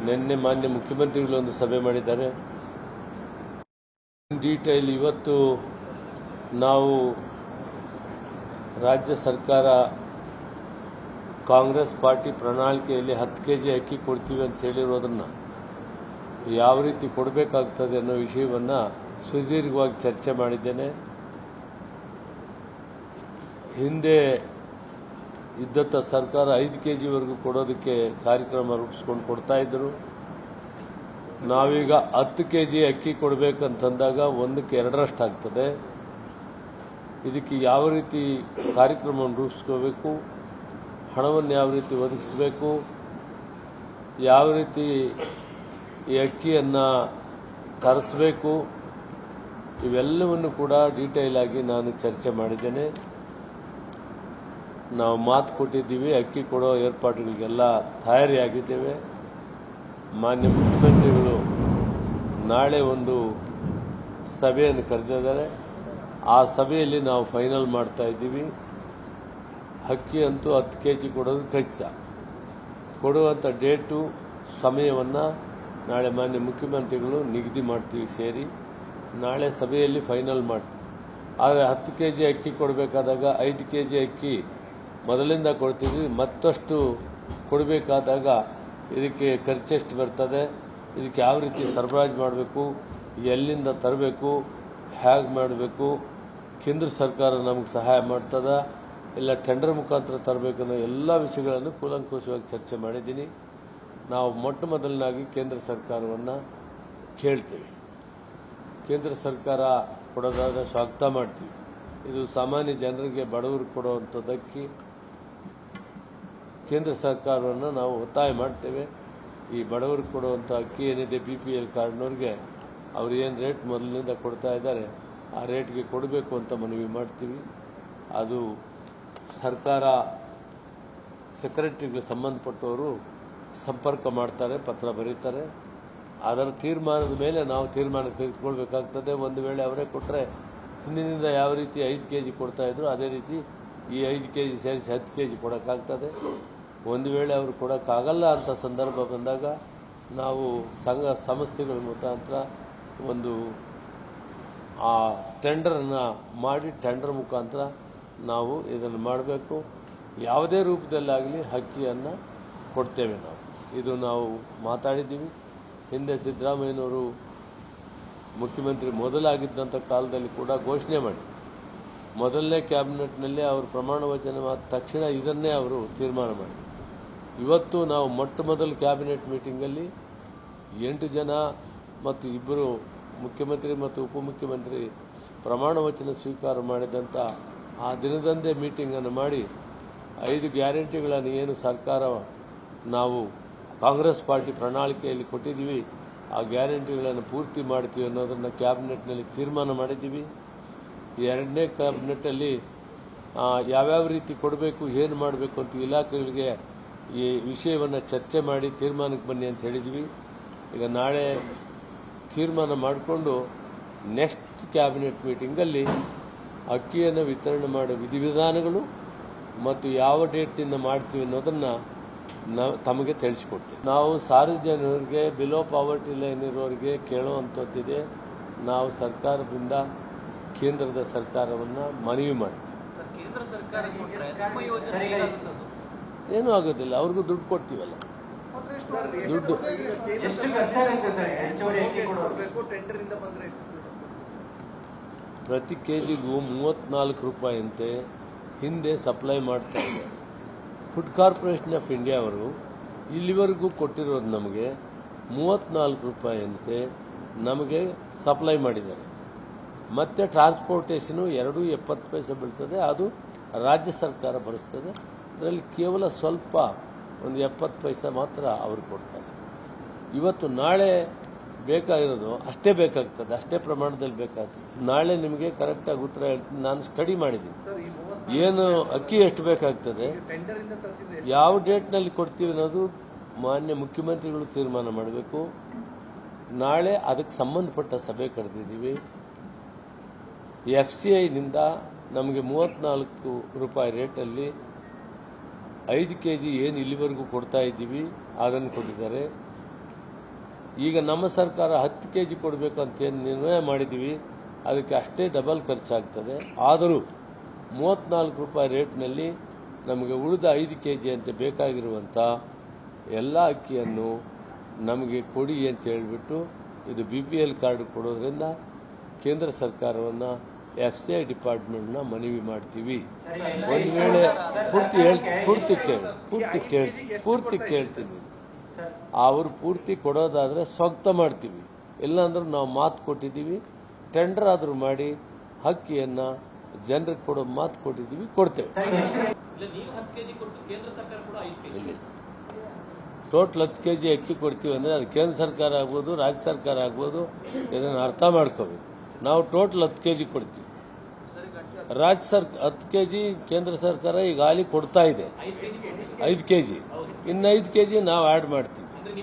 ನಿನ್ನೆ ಮಾನ್ಯ ಮುಖ್ಯಮಂತ್ರಿಗಳು ಒಂದು ಸಭೆ ಮಾಡಿದ್ದಾರೆ. ಡೀಟೇಲ್ ಇವತ್ತು ನಾವು ರಾಜ್ಯ ಸರ್ಕಾರ ಕಾಂಗ್ರೆಸ್ ಪಾರ್ಟಿ ಪ್ರಣಾಳಿಕೆಯಲ್ಲಿ 10 ಕೆಜಿ ಅಕ್ಕಿ ಕೊಡ್ತೀವಿ ಅಂತ ಹೇಳಿರೋದನ್ನು ಯಾವ ರೀತಿ ಕೊಡಬೇಕಾಗ್ತದೆ ಅನ್ನೋ ವಿಷಯವನ್ನು ಸುದೀರ್ಘವಾಗಿ ಚರ್ಚೆ ಮಾಡಿದ್ದೇನೆ. ಹಿಂದೆ ಇದ್ದಂಥ ಸರ್ಕಾರ 5 ಕೆಜಿವರೆಗೂ ಕೊಡೋದಕ್ಕೆ ಕಾರ್ಯಕ್ರಮ ರೂಪಿಸ್ಕೊಂಡು ಕೊಡ್ತಾ ಇದ್ದರು. ನಾವೀಗ 10 ಕೆಜಿ ಅಕ್ಕಿ ಕೊಡಬೇಕಂತಂದಾಗ 1ಕ್ಕೆ 2ರಷ್ಟು ಆಗ್ತದೆ. ಇದಕ್ಕೆ ಯಾವ ರೀತಿ ಕಾರ್ಯಕ್ರಮವನ್ನು ರೂಪಿಸ್ಕೋಬೇಕು, ಹಣವನ್ನು ಯಾವ ರೀತಿ ಒದಗಿಸಬೇಕು, ಯಾವ ರೀತಿ ಈ ಅಕ್ಕಿಯನ್ನು ತರಿಸಬೇಕು, ಇವೆಲ್ಲವನ್ನು ಕೂಡ ಡೀಟೇಲ್ ಆಗಿ ನಾನು ಚರ್ಚೆ ಮಾಡಿದ್ದೇನೆ. ನಾವು ಮಾತು ಕೊಟ್ಟಿದ್ದೀವಿ, ಅಕ್ಕಿ ಕೊಡೋ ಏರ್ಪಾಡುಗಳಿಗೆಲ್ಲ ತಯಾರಿಯಾಗಿದ್ದೇವೆ. ಮಾನ್ಯ ಮುಖ್ಯಮಂತ್ರಿಗಳು ನಾಳೆ ಒಂದು ಸಭೆಯನ್ನು ಕರೆದಿದ್ದಾರೆ. ಆ ಸಭೆಯಲ್ಲಿ ನಾವು ಫೈನಲ್ ಮಾಡ್ತಾ ಇದ್ದೀವಿ. ಅಕ್ಕಿ ಅಂತೂ 10 ಕೆಜಿ ಕೊಡೋದು ಖಚಿತ. ಕೊಡುವಂಥ ಡೇಟು ಸಮಯವನ್ನು ನಾಳೆ ಮಾನ್ಯ ಮುಖ್ಯಮಂತ್ರಿಗಳು ನಿಗದಿ ಮಾಡ್ತೀವಿ ಸೇರಿ. ನಾಳೆ ಸಭೆಯಲ್ಲಿ ಫೈನಲ್ ಮಾಡ್ತೀವಿ. ಆದರೆ 10 ಕೆಜಿ ಅಕ್ಕಿ ಕೊಡಬೇಕಾದಾಗ 5 ಕೆಜಿ ಅಕ್ಕಿ ಮೊದಲಿಂದ ಕೊಡ್ತೀವಿ. ಮತ್ತಷ್ಟು ಕೊಡಬೇಕಾದಾಗ ಇದಕ್ಕೆ ಖರ್ಚೆಷ್ಟು ಬರ್ತದೆ, ಇದಕ್ಕೆ ಯಾವ ರೀತಿ ಸರಬರಾಜು ಮಾಡಬೇಕು, ಎಲ್ಲಿಂದ ತರಬೇಕು, ಹೇಗೆ ಮಾಡಬೇಕು, ಕೇಂದ್ರ ಸರ್ಕಾರ ನಮಗೆ ಸಹಾಯ ಮಾಡ್ತದ ಇಲ್ಲ ಟೆಂಡರ್ ಮುಖಾಂತರ ತರಬೇಕನ್ನೋ ಎಲ್ಲ ವಿಷಯಗಳನ್ನು ಕೂಲಂಕುಷವಾಗಿ ಚರ್ಚೆ ಮಾಡಿದ್ದೀನಿ. ನಾವು ಮೊಟ್ಟ ಮೊದಲನಾಗಿ ಕೇಂದ್ರ ಸರ್ಕಾರವನ್ನು ಕೇಳ್ತೀವಿ. ಕೇಂದ್ರ ಸರ್ಕಾರ ಕೊಡೋದಾದ ಸ್ವಾಗತ ಮಾಡ್ತೀವಿ. ಇದು ಸಾಮಾನ್ಯ ಜನರಿಗೆ ಬಡವರಿಗೆ ಕೊಡುವಂಥದ್ದಕ್ಕೆ ಕೇಂದ್ರ ಸರ್ಕಾರವನ್ನು ನಾವು ಒತ್ತಾಯ ಮಾಡ್ತೇವೆ. ಈ ಬಡವರಿಗೆ ಕೊಡುವಂಥ ಅಕ್ಕಿ ಏನಿದೆ BPL ಕಾರ್ಡ್ನವ್ರಿಗೆ ಅವ್ರು ಏನು ರೇಟ್ ಮೊದಲಿನಿಂದ ಕೊಡ್ತಾ ಇದ್ದಾರೆ ಆ ರೇಟ್ಗೆ ಕೊಡಬೇಕು ಅಂತ ಮನವಿ ಮಾಡ್ತೀವಿ. ಅದು ಸರ್ಕಾರ ಸೆಕ್ರೆಟರಿಗೆ ಸಂಬಂಧಪಟ್ಟವರು ಸಂಪರ್ಕ ಮಾಡ್ತಾರೆ, ಪತ್ರ ಬರೀತಾರೆ. ಅದರ ತೀರ್ಮಾನದ ಮೇಲೆ ನಾವು ತೀರ್ಮಾನ ತೆಗೆದುಕೊಳ್ಬೇಕಾಗ್ತದೆ. ಒಂದು ವೇಳೆ ಅವರೇ ಕೊಟ್ಟರೆ ಹಿಂದಿನಿಂದ ಯಾವ ರೀತಿ 5 ಕೆಜಿ ಕೊಡ್ತಾ ಇದ್ರು ಅದೇ ರೀತಿ ಈ 5 ಕೆಜಿ ಸೇರಿಸಿ 10 ಕೆಜಿ ಕೊಡೋಕ್ಕಾಗ್ತದೆ. ಒಂದು ವೇಳೆ ಅವರು ಕೊಡೋಕ್ಕಾಗಲ್ಲ ಅಂತ ಸಂದರ್ಭ ಬಂದಾಗ ನಾವು ಸಂಘ ಸಂಸ್ಥೆಗಳ ಮುಖಾಂತರ ಒಂದು ಆ ಟೆಂಡರನ್ನು ಮಾಡಿ ಟೆಂಡರ್ ಮುಖಾಂತರ ನಾವು ಇದನ್ನು ಮಾಡಬೇಕು. ಯಾವುದೇ ರೂಪದಲ್ಲಾಗಲಿ ಅಕ್ಕಿಯನ್ನು ಕೊಡ್ತೇವೆ ನಾವು. ಇದು ನಾವು ಮಾತಾಡಿದ್ದೀವಿ. ಹಿಂದೆ ಸಿದ್ದರಾಮಯ್ಯನವರು ಮುಖ್ಯಮಂತ್ರಿ ಮೊದಲಾಗಿದ್ದಂಥ ಕಾಲದಲ್ಲಿ ಕೂಡ ಘೋಷಣೆ ಮಾಡಿ ಮೊದಲನೇ ಕ್ಯಾಬಿನೆಟ್ನಲ್ಲಿ ಅವರು ಪ್ರಮಾಣ ವಚನ ಮಾಡಿದ ತಕ್ಷಣ ಇದನ್ನೇ ಅವರು ತೀರ್ಮಾನ ಮಾಡಿ ಇವತ್ತು ನಾವು ಮೊಟ್ಟ ಮೊದಲ ಕ್ಯಾಬಿನೆಟ್ ಮೀಟಿಂಗಲ್ಲಿ 8 ಜನ ಮತ್ತು 2 ಮುಖ್ಯಮಂತ್ರಿ ಮತ್ತು ಉಪಮುಖ್ಯಮಂತ್ರಿ ಪ್ರಮಾಣ ವಚನ ಸ್ವೀಕಾರ ಮಾಡಿದಂಥ ಆ ದಿನದಂದೇ ಮೀಟಿಂಗನ್ನು ಮಾಡಿ 5 ಗ್ಯಾರಂಟಿಗಳನ್ನು ಏನು ಸರ್ಕಾರ ನಾವು ಕಾಂಗ್ರೆಸ್ ಪಾರ್ಟಿ ಪ್ರಣಾಳಿಕೆಯಲ್ಲಿ ಕೊಟ್ಟಿದ್ದೀವಿ ಆ ಗ್ಯಾರಂಟಿಗಳನ್ನು ಪೂರ್ತಿ ಮಾಡ್ತೀವಿ ಅನ್ನೋದನ್ನು ಕ್ಯಾಬಿನೆಟ್ನಲ್ಲಿ ತೀರ್ಮಾನ ಮಾಡಿದ್ದೀವಿ. 2ನೇ ಕ್ಯಾಬಿನೆಟ್ಟಲ್ಲಿ ಯಾವ್ಯಾವ ರೀತಿ ಕೊಡಬೇಕು, ಏನು ಮಾಡಬೇಕು ಅಂತ ಇಲಾಖೆಗಳಿಗೆ ಈ ವಿಷಯವನ್ನು ಚರ್ಚೆ ಮಾಡಿ ತೀರ್ಮಾನಕ್ಕೆ ಬನ್ನಿ ಅಂತ ಹೇಳಿದ್ವಿ. ಈಗ ನಾಳೆ ತೀರ್ಮಾನ ಮಾಡಿಕೊಂಡು ನೆಕ್ಸ್ಟ್ ಕ್ಯಾಬಿನೆಟ್ ಮೀಟಿಂಗಲ್ಲಿ ಅಕ್ಕಿಯನ್ನು ವಿತರಣೆ ಮಾಡೋ ವಿಧಿವಿಧಾನಗಳು ಮತ್ತು ಯಾವ ಡೇಟ್ನಿಂದ ಮಾಡ್ತೀವಿ ಅನ್ನೋದನ್ನು ನಾವು ತಮಗೆ ತಿಳಿಸಿಕೊಡ್ತೀವಿ. ನಾವು ಸಾರ್ವಜನಿಕರಿಗೆ ಬಿಲೋ ಪಾವರ್ಟಿ ಲೈನ್ ಇರೋರಿಗೆ ಕೇಳುವಂಥದ್ದಿದೆ. ನಾವು ಸರ್ಕಾರದಿಂದ ಕೇಂದ್ರದ ಸರ್ಕಾರವನ್ನು ಮನವಿ ಮಾಡ್ತೀವಿ. ಏನೂ ಆಗೋದಿಲ್ಲ, ಅವ್ರಿಗೂ ದುಡ್ಡು ಕೊಡ್ತೀವಲ್ಲ. ದುಡ್ಡು ಪ್ರತಿ ಕೆಜಿಗೂ 34 ರೂಪಾಯಿಯಂತೆ ಹಿಂದೆ ಸಪ್ಲೈ ಮಾಡ್ತಾ ಇದ್ದಾರೆ. ಫುಡ್ ಕಾರ್ಪೊರೇಷನ್ ಆಫ್ ಇಂಡಿಯಾ ಅವರು ಇಲ್ಲಿವರೆಗೂ ಕೊಟ್ಟಿರೋದು ನಮಗೆ 34 ರೂಪಾಯಿಯಂತೆ ನಮಗೆ ಸಪ್ಲೈ ಮಾಡಿದ್ದಾರೆ. ಮತ್ತು ಟ್ರಾನ್ಸ್ಪೋರ್ಟೇಷನು 2.70 ಪೈಸೆ ಬೀಳ್ತದೆ, ಅದು ರಾಜ್ಯ ಸರ್ಕಾರ ಭರಿಸ್ತದೆ. ಅದರಲ್ಲಿ ಕೇವಲ ಸ್ವಲ್ಪ ಒಂದು 70 ಪೈಸೆ ಮಾತ್ರ ಅವರು ಕೊಡ್ತಾರೆ. ಇವತ್ತು ನಾಳೆ ಬೇಕಾಗಿರೋದು ಅಷ್ಟೇ ಬೇಕಾಗ್ತದೆ, ಅಷ್ಟೇ ಪ್ರಮಾಣದಲ್ಲಿ ಬೇಕಾಗ್ತದೆ. ನಾಳೆ ನಿಮಗೆ ಕರೆಕ್ಟಾಗಿ ಉತ್ತರ ಹೇಳ್ತೀನಿ. ನಾನು ಸ್ಟಡಿ ಮಾಡಿದ್ದೀನಿ ಏನು ಅಕ್ಕಿ ಎಷ್ಟು ಬೇಕಾಗ್ತದೆ, ಯಾವ ಡೇಟ್ನಲ್ಲಿ ಕೊಡ್ತೀವಿ ಅನ್ನೋದು ಮಾನ್ಯ ಮುಖ್ಯಮಂತ್ರಿಗಳು ತೀರ್ಮಾನ ಮಾಡಬೇಕು. ನಾಳೆ ಅದಕ್ಕೆ ಸಂಬಂಧಪಟ್ಟ ಸಭೆ ಕರೆದಿದ್ದೀವಿ. FCIನಿಂದ ನಮಗೆ 34 ರೂಪಾಯಿ ರೇಟಲ್ಲಿ 5 ಕೆಜಿ ಏನು ಇಲ್ಲಿವರೆಗೂ ಕೊಡ್ತಾ ಇದ್ದೀವಿ ಅದನ್ನು ಕೊಟ್ಟಿದ್ದಾರೆ. ಈಗ ನಮ್ಮ ಸರ್ಕಾರ 10 ಕೆಜಿ ಕೊಡಬೇಕು ಅಂತ ಏನು ನಿರ್ಣಯ ಮಾಡಿದ್ದೀವಿ, ಅದಕ್ಕೆ ಅಷ್ಟೇ ಡಬಲ್ ಖರ್ಚಾಗ್ತದೆ. ಆದರೂ 34 ರೂಪಾಯಿ ರೇಟ್ನಲ್ಲಿ ನಮಗೆ ಉಳಿದ 5 ಕೆಜಿ ಅಂತ ಬೇಕಾಗಿರುವಂಥ ಎಲ್ಲ ಅಕ್ಕಿಯನ್ನು ನಮಗೆ ಕೊಡಿ ಅಂತ ಹೇಳಿಬಿಟ್ಟು ಇದು BPL ಕಾರ್ಡ್ ಕೊಡೋದ್ರಿಂದ ಕೇಂದ್ರ ಸರ್ಕಾರವನ್ನು FCI ಡಿಪಾರ್ಟ್ಮೆಂಟ್ನ ಮನವಿ ಮಾಡ್ತೀವಿ. ಒಂದು ವೇಳೆ ಪೂರ್ತಿ ಕೇಳ್ತೀನಿ, ಅವರು ಪೂರ್ತಿ ಕೊಡೋದಾದರೆ ಸ್ವಗ್ತ ಮಾಡ್ತೀವಿ, ಇಲ್ಲಾಂದ್ರೂ ನಾವು ಮಾತು ಕೊಟ್ಟಿದ್ದೀವಿ, ಟೆಂಡರ್ ಆದರೂ ಮಾಡಿ ಅಕ್ಕಿಯನ್ನು ಜನರಿಗೆ ಕೊಡೋ ಮಾತು ಕೊಟ್ಟಿದ್ದೀವಿ, ಕೊಡ್ತೇವೆ. ಟೋಟಲ್ 10 ಕೆಜಿ ಅಕ್ಕಿ ಕೊಡ್ತೀವಿ ಅಂದರೆ ಅದು ಕೇಂದ್ರ ಸರ್ಕಾರ ಆಗ್ಬೋದು, ರಾಜ್ಯ ಸರ್ಕಾರ ಆಗ್ಬೋದು, ಇದನ್ನು ಅರ್ಥ ಮಾಡ್ಕೋಬೇಕು. ನಾವು ಟೋಟಲ್ 10 ಕೆಜಿ ಕೊಡ್ತೀವಿ. ರಾಜ್ಯ ಸರ್ಕಾರ 10 ಕೆಜಿ, ಕೇಂದ್ರ ಸರ್ಕಾರ ಈಗ ಹಾಲಿ ಕೊಡ್ತಾ ಇದೆ 5 ಕೆಜಿ, ಇನ್ನು 5 ಕೆಜಿ ನಾವು ಆ್ಯಡ್ ಮಾಡ್ತೀವಿ.